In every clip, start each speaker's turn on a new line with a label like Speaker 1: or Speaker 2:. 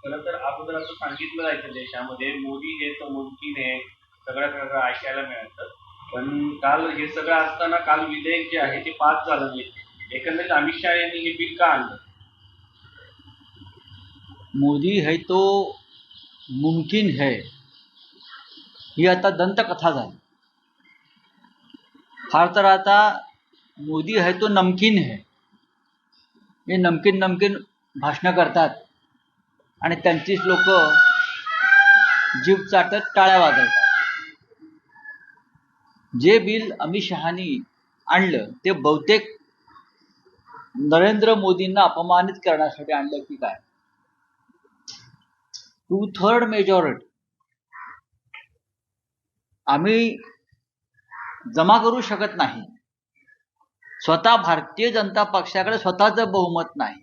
Speaker 1: खरं तर अगोदर असं सांगितलं जायचं देशामध्ये मोदी हे तर मुमकिन आहे, सगळं ऐकायला मिळायचं. पण काल हे सगळं असताना काल विधेयक जे आहे ते पास झालं नाही. एकंदरीत अमित शहा यांनी हे बिल का आणलं?
Speaker 2: मोदी है तो मुमकिन है ही आता दंतकथा झाली. फार तर आता मोदी है तो नमकीन है, हे नमकीन नमकीन भाषणं करतात आणि त्यांचीच लोक जीभ चाटत टाळ्या वाजवतात. जे बिल अमित शहानी आणलं ते बहुतेक नरेंद्र मोदींना अपमानित करण्यासाठी आणलं की काय. 2/3 मेजॉरिटी आम्ही जमा करू शकत नाही. स्वतः भारतीय जनता पक्षाकडे स्वतःचं बहुमत नाही.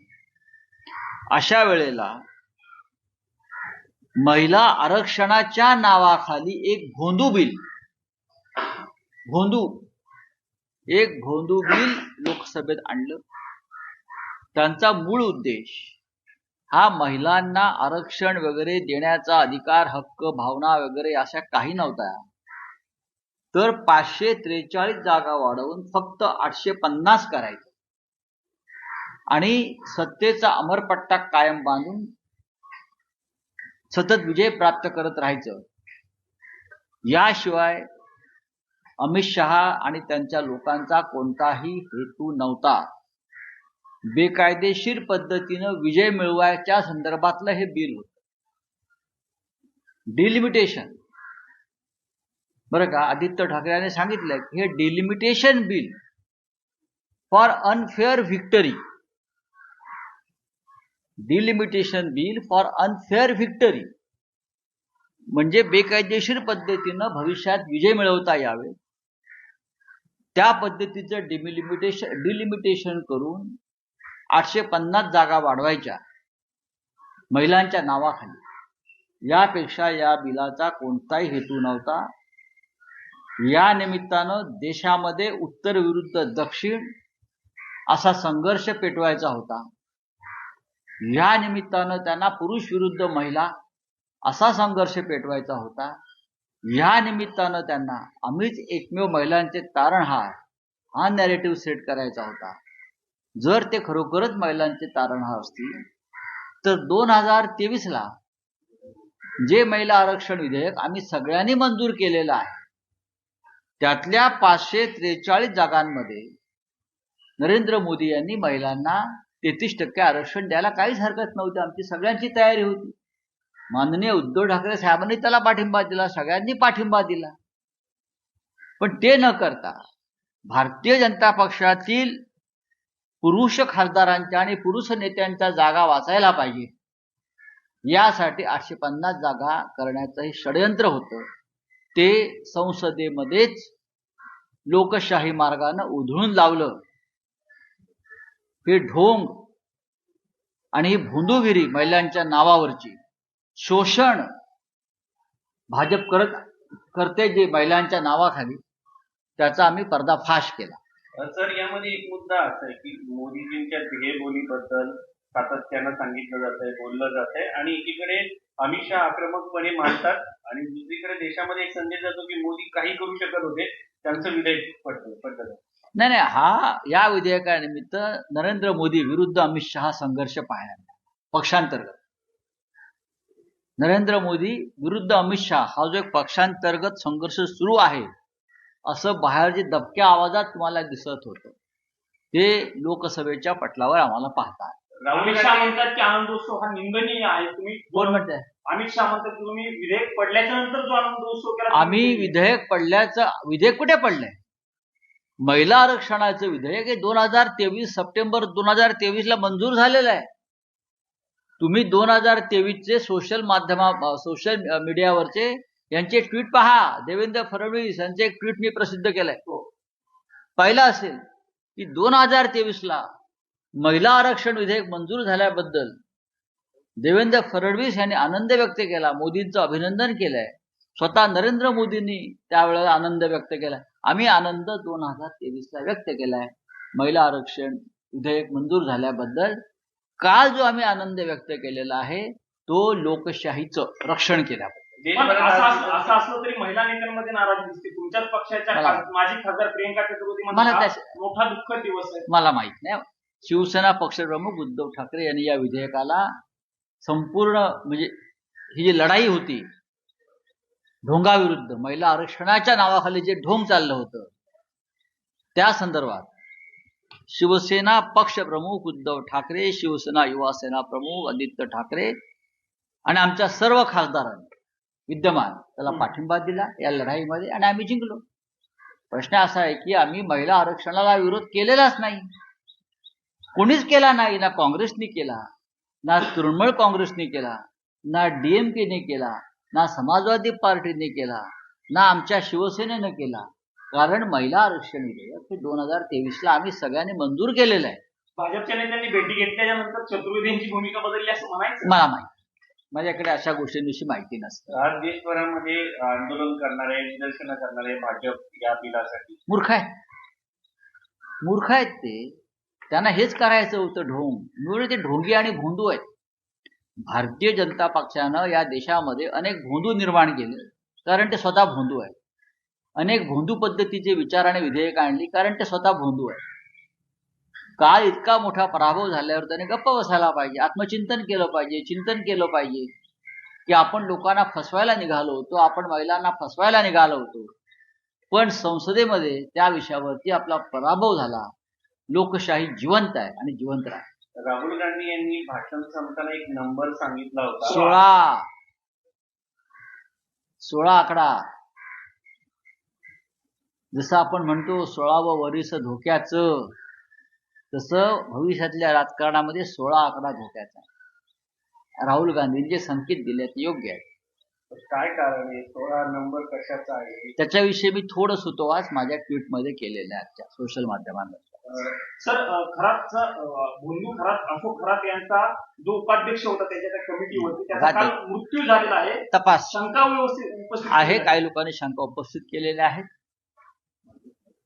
Speaker 2: अशा वेळेला महिला आरक्षणाच्या नावाखाली एक भोंदू बिल लोकसभेत आणलं. त्यांचा मूळ उद्देश हा महिलांना आरक्षण वगैरे देण्याचा अधिकार, हक्क, भावना वगैरे अशा काही नव्हता. तर 543 जागा वाढवून फक्त 850 करायचं आणि सत्तेचा अमरपट्टा कायम बांधून सतत विजय प्राप्त करत राहायचं. याशिवाय अमित शहा आणि त्यांच्या लोकांचा कोणताही हेतू नव्हता. बेकायदेशीर पद्धतीनं विजय मिळवायच्या संदर्भातलं हे बिल होतं. डिलिमिटेशन, बरं का, आदित्य ठाकरे यांनी सांगितलं की हे delimitation bill for unfair Victory. Delimitation bill for unfair Victory म्हणजे बेकायदेशीर पद्धतीनं भविष्यात विजय मिळवता यावे त्या पद्धतीचं डिलिमिटेशन करून 850 जागा वाढवायच्या महिलांच्या नावाखाली. यापेक्षा या बिलाचा कोणताही हेतू नव्हता. या निमित्तानं देशामध्ये उत्तर विरुद्ध दक्षिण असा संघर्ष पेटवायचा होता. या निमित्तानं त्यांना पुरुष विरुद्ध महिला असा संघर्ष पेटवायचा होता. या निमित्तानं त्यांना आम्हीच एकमेव महिलांचे तारणहार हा नॅरेटिव्ह सेट करायचा होता. जर ते खरोखरच महिलांचे तारणहार असतील तर 2023ला जे महिला आरक्षण विधेयक आम्ही सगळ्यांनी मंजूर केलेलं आहे त्यातल्या 543 जागांमध्ये नरेंद्र मोदी यांनी महिलांना 33% आरक्षण द्यायला काहीच हरकत नव्हती. आमची सगळ्यांची तयारी होती. माननीय उद्धव ठाकरे साहेबांनी त्याला पाठिंबा दिला, सगळ्यांनी पाठिंबा दिला. पण ते न करता भारतीय जनता पक्षातील पुरुष खासदारांच्या आणि पुरुष नेत्यांच्या जागा वाचायला पाहिजे यासाठी 850 जागा करण्याचं हे षडयंत्र होतं. ते संसदेमध्येच लोकशाही मार्गाने उधळून लावलं. हे ढोंग आणि भोंदूगिरी, महिलांच्या नावावरची शोषण भाजप करते जे महिलांच्या नावाखाली, त्याचा आम्ही पर्दाफाश केला.
Speaker 1: सर, यामध्ये एक मुद्दा असा आहे की मोदीजींच्या ध्येयबोलीबद्दल सातत्यानं सांगितलं जातंय, बोललं जातंय आणि एकीकडे अमित शहा आक्रमकपणे मांडतात आणि दुसरीकडे देशामध्ये एक संदेश जातो की मोदी काही करू शकत होते, त्यांचं विधेयक पडलं.
Speaker 2: नाही, या विधेयकानिमित्त नरेंद्र मोदी विरुद्ध अमित शहा संघर्ष पाहायला पक्षांतर्गत. नरेंद्र मोदी विरुद्ध अमित शहा हा जो एक पक्षांतर्गत संघर्ष सुरू आहे असं बाहेर जे दबक्या आवाजात तुम्हाला दिसत होतं ते लोकसभेच्या पटलावर आम्हाला पाहतात.
Speaker 3: अमित शहा म्हणतात की आनंदोत्सव हा निंदनीय आहे. तुम्ही
Speaker 2: कोण म्हणताय?
Speaker 3: अमित शहा म्हणतात की तुम्ही विधेयक पडल्याच्या नंतर जो आनंदोत्सव केला.
Speaker 2: आम्ही विधेयक कुठे पडलंय? महिला आरक्षणाचं विधेयक हे 2023 सप्टेंबर 2023ला मंजूर झालेलं आहे. तुम्ही 2023चे सोशल मीडियावरचे यांचे ट्विट पहा. देवेंद्र फडणवीस यांचे एक ट्विट मी प्रसिद्ध केलंय. पाहिलं असेल की 2023ला महिला आरक्षण विधेयक मंजूर झाल्याबद्दल देवेंद्र फडणवीस यांनी आनंद व्यक्त केला, मोदींचं अभिनंदन केलंय. स्वतः नरेंद्र मोदींनी त्यावेळेला आनंद व्यक्त केलाय. आम्ही आनंद 2023ला व्यक्त केलाय महिला आरक्षण विधेयक मंजूर झाल्याबद्दल. काल जो आम्ही आनंद व्यक्त केलेला आहे तो लोकशाहीचं रक्षण केल्याबद्दल.
Speaker 3: पण
Speaker 1: देशभरात
Speaker 3: असं
Speaker 1: आज-
Speaker 3: असं असलं तरी महिला नेत्यांमध्ये नाराजी दिसते. तुमच्याच पक्षाच्या
Speaker 2: मला-
Speaker 3: माजी खासदार प्रियंका चतुर्वेदी
Speaker 2: मला
Speaker 3: म्हणतात हा
Speaker 2: त्या-
Speaker 3: मोठा दुःखद दिवस आहे.
Speaker 2: मला माहित नाही. शिवसेना पक्षप्रमुख उद्धव ठाकरे यांनी या विधेयकाला संपूर्ण म्हणजे ही जी लढाई होती ढोंगाविरुद्ध, महिला आरक्षणाच्या नावाखाली जे ढोंग चाललं होतं त्या संदर्भात शिवसेना पक्षप्रमुख उद्धव ठाकरे, शिवसेना युवा सेना प्रमुख आदित्य ठाकरे आणि आमच्या सर्व खासदारांनी विद्यमान त्याला पाठिंबा दिला या लढाईमध्ये आणि आम्ही जिंकलो. प्रश्न असा आहे की आम्ही महिला आरक्षणाला विरोध केलेलाच नाही. कोणीच केला नाही. ना काँग्रेसनी केला, ना तृणमूल काँग्रेसने केला, ना डीएमकेने केला, ना समाजवादी पार्टीने केला, ना आमच्या शिवसेनेनं केला. कारण महिला आरक्षण विधेयक हे 2023ला आम्ही सगळ्यांनी मंजूर केलेलं आहे.
Speaker 3: भाजपच्या नेत्यांनी भेटी घेतल्याच्या नंतर चतुर्वेदींची भूमिका बदलली असं म्हणायचं.
Speaker 2: मला माहिती, माझ्याकडे अशा गोष्टींविषयी माहिती नसतं.
Speaker 1: आज देशभरामध्ये आंदोलन करणारे, निदर्शनं करणारे भाजप या बिलासाठी
Speaker 2: मूर्ख आहेत, मूर्ख आहेत ते. त्यांना हेच करायचं होतं ढोंग. म्हणून ते ढोंगी आणि भोंदू आहेत. भारतीय जनता पक्षानं या देशामध्ये अनेक भोंदू निर्माण केले कारण ते स्वतः भोंदू आहेत. अनेक भोंदू पद्धतीचे विचार आणि विधेयक आणली कारण ते स्वतः भोंदू आहेत. काळ इतका मोठा पराभव झाल्यावर त्याने गप्प बसायला पाहिजे, आत्मचिंतन केलं पाहिजे, चिंतन केलं पाहिजे की आपण लोकांना फसवायला निघालो होतो, आपण महिलांना फसवायला निघालो होतो. पण संसदेमध्ये त्या विषयावरती आपला पराभव झाला. लोकशाही जिवंत आहे आणि जिवंत राहील.
Speaker 1: राहुल गांधी यांनी भाषण संपताना एक नंबर सांगितला होता.
Speaker 2: 16 आकडा. जसं आपण म्हणतो 16वं वरीस धोक्याचं, तसं भविष्यातल्या राजकारणामध्ये 16 आकडा धोक्याचा. राहुल गांधींनी जे संकेत दिले ते योग्य आहे.
Speaker 1: काय कारण आहे? 16 नंबर कशाचा आहे?
Speaker 2: त्याच्याविषयी मी थोडं सुतोवाच माझ्या ट्विटमध्ये केलेलं आहे आजच्या सोशल माध्यमांवर.
Speaker 3: सर खरातचा भोंदू खरात अशोक खरात यांचा जो उपाध्यक्ष होता त्याच्या त्या कमिटीवरती त्याचा काल मृत्यू झालेला आहे.
Speaker 2: तपास
Speaker 3: शंका व्यवस्थित उपस्थित
Speaker 2: आहे.
Speaker 3: केली
Speaker 2: काही लोकांनी शंका उपस्थित केलेल्या आहेत.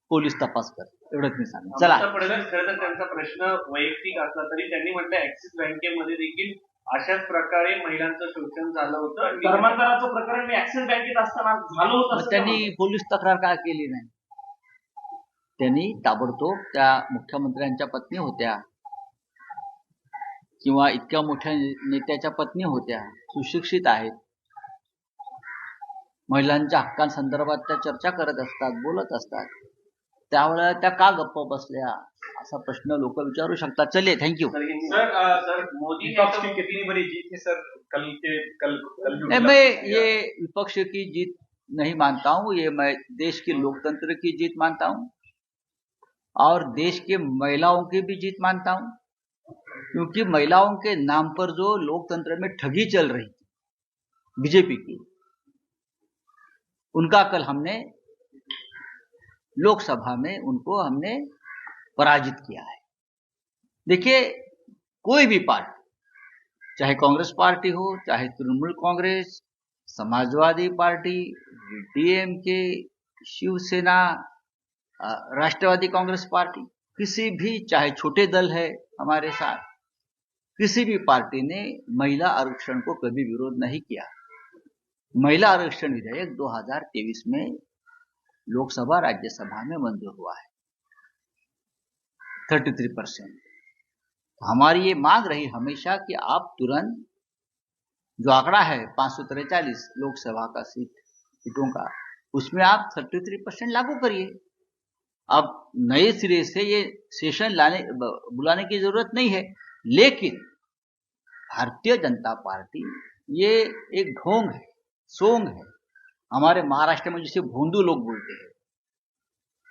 Speaker 2: पोलीस तपास करतात एवढंच मी सांगेन. चला.
Speaker 1: ममता फडणवीस खरं तर त्यांचा प्रश्न वैयक्तिक असला तरी त्यांनी म्हटलं ऍक्सिस बँकेमध्ये देखील अशाच प्रकारे महिलांचं शोषण झालं होतं आणि
Speaker 3: धर्मांतराचं प्रकरण मी ऍक्सिस बँकेत असताना झालं होतं
Speaker 2: मग
Speaker 3: असं
Speaker 2: त्यांनी
Speaker 3: ते
Speaker 2: पोलीस तक्रार का केली नाही? त्यांनी ताबडतोब त्या मुख्यमंत्र्यांच्या पत्नी होत्या किंवा इतक्या मोठ्या नेत्याच्या पत्नी होत्या, सुशिक्षित आहेत, महिलांच्या हक्कांसंदर्भात त्या चर्चा करत असतात, बोलत असतात. त्यावेळेला त्या का गप्प बसल्या असा प्रश्न लोक विचारू शकतात. चलिए, थँक्यू.
Speaker 1: सर मोदी
Speaker 3: विपक्ष की कितनी बड़ी जीत है सर कल
Speaker 2: मैं ये विपक्ष की जीत नहीं मानता हूँ. ये मैं देश की लोकतंत्र की जीत मानता हूँ और देश के महिलाओं की भी जीत मानता हूँ. क्योंकि महिलाओं के नाम पर जो लोकतंत्र में ठगी चल रही थी बीजेपी की, उनका कल हमने लोकसभा में उनको हमने पराजित किया है. देखिए, कोई भी पार्टी, चाहे कांग्रेस पार्टी हो, चाहे तृणमूल कांग्रेस, समाजवादी पार्टी, डीएमके, शिवसेना, राष्ट्रवादी कांग्रेस पार्टी, किसी भी, चाहे छोटे दल है हमारे साथ, किसी भी पार्टी ने महिला आरक्षण को कभी विरोध नहीं किया. महिला आरक्षण विधेयक 2023 में लोकसभा राज्यसभा में मंजूर हुआ है 33%. हमारी ये मांग रही हमेशा कि आप तुरंत जो आंकड़ा है 543 लोकसभा का सीटों का, उसमें आप 33% लागू करिए. अब नए सिरे से ये सेशन बुलाने की जरूरत नहीं है. लेकिन भारतीय जनता पार्टी ये एक ढोंग है, सोंग है. हमारे महाराष्ट्र में जिसे भोंदू लोग बोलते हैं,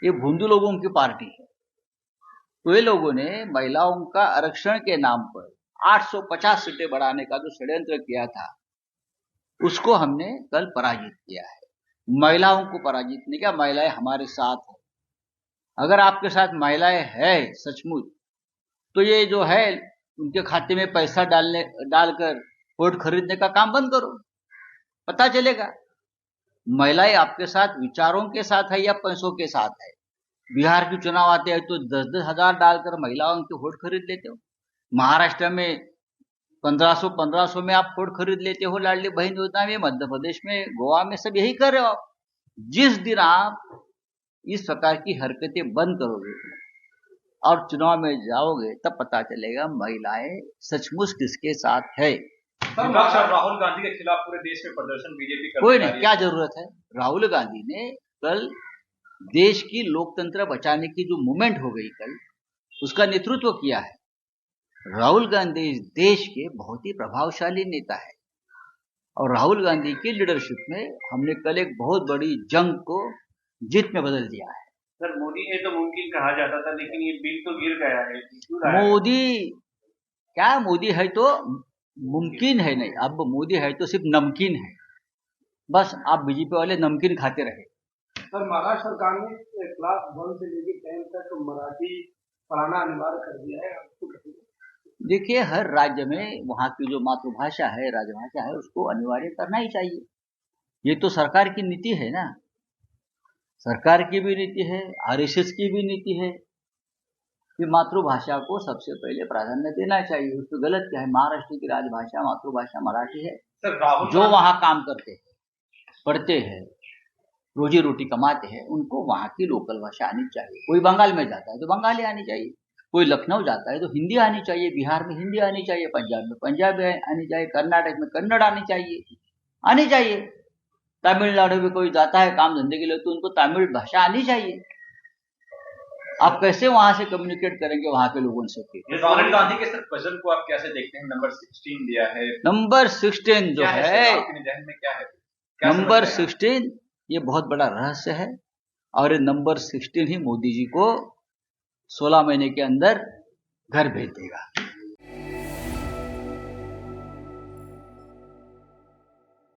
Speaker 2: ये भोंदू लोगों की पार्टी है. तो ये लोगों ने महिलाओं का आरक्षण के नाम पर 850 सीटें बढ़ाने का जो षड्यंत्र किया था, उसको हमने कल पराजित किया है. महिलाओं को पराजित नहीं किया. महिलाएं हमारे साथ है. अगर आपके साथ महिलाएं है सचमुच, तो ये जो है उनके खाते में पैसा डालकर वोट खरीदने का काम बंद करो. पता चलेगा महिलाएं आपके साथ विचारों के साथ है या पैसों के साथ है. बिहार के चुनाव आते हैं तो 10-10 हजार डालकर महिलाओं के वोट खरीद लेते हो. महाराष्ट्र में 1500 में आप फोर्ड खरीद लेते हो लाडली बहन योजना में, मध्य प्रदेश में, गोवा में, सब यही कर रहे हो आप। जिस दिन आप इस प्रकार की हरकतें बंद करोगे और चुनाव में जाओगे तब पता चलेगा महिलाएं सचमुच किसके साथ है।
Speaker 4: विपक्ष और राहुल गांधी के खिलाफ पूरे देश में प्रदर्शन बीजेपी कर
Speaker 2: कोई
Speaker 4: रही
Speaker 2: नहीं,
Speaker 4: है।
Speaker 2: क्या जरूरत है। राहुल गांधी ने कल देश की लोकतंत्र बचाने की जो मूवमेंट हो गई कल, उसका नेतृत्व किया है। राहुल गांधी इस देश के बहुत ही प्रभावशाली नेता है और राहुल गांधी की लीडरशिप में हमने कल एक बहुत बड़ी जंग को जीत में बदल दिया है।
Speaker 1: सर, मोदी है तो मुमकिन कहा जाता था, लेकिन ये बिल तो गिर गया है, क्यों रहा है?
Speaker 2: मोदी है तो मुमकिन है नहीं, अब मोदी है तो सिर्फ नमकीन है। बस आप बीजेपी वाले नमकीन खाते रहे।
Speaker 5: सर, महाराष्ट्र सरकार ने क्लास 1 से लेकर 10 तक मराठी पढ़ाना अनिवार्य कर दिया है।
Speaker 2: देखिए, हर राज्य में वहाँ की जो मातृभाषा है, राजभाषा है, उसको अनिवार्य करना ही चाहिए। ये तो सरकार की नीति है ना, सरकार की भी नीति है, आरएसएस की भी नीति है कि मातृभाषा को सबसे पहले प्राधान्य देना चाहिए। उसमें गलत क्या है? महाराष्ट्र की राजभाषा मातृभाषा मराठी है।
Speaker 4: सर, राहुल
Speaker 2: जो वहाँ काम करते हैं, पढ़ते हैं, रोजी रोटी कमाते हैं, उनको वहाँ की लोकल भाषा आनी चाहिए। कोई बंगाल में जाता है तो बंगाली आनी चाहिए, कोई लखनऊ जाता है तो हिंदी आनी चाहिए, बिहार में हिंदी आनी चाहिए, पंजाब में पंजाबी आनी चाहिए, कर्नाटक में कन्नड़ आनी चाहिए। तमिलनाडु में कोई जाता है काम धंधे के लिए तो उनको तमिल भाषा आनी चाहिए। आप कैसे वहां से कम्युनिकेट करेंगे वहां के लोगों से?
Speaker 4: राहुल गांधी के सर गजल को आप कैसे देखते हैं? नंबर 16 दिया है।
Speaker 2: नंबर 16 जो है,
Speaker 4: आपके निधन में क्या है?
Speaker 2: नंबर 16 ये बहुत बड़ा रहस्य है और ये नंबर 16 ही मोदी जी को 16 महीने के अंदर घर भेज देगा।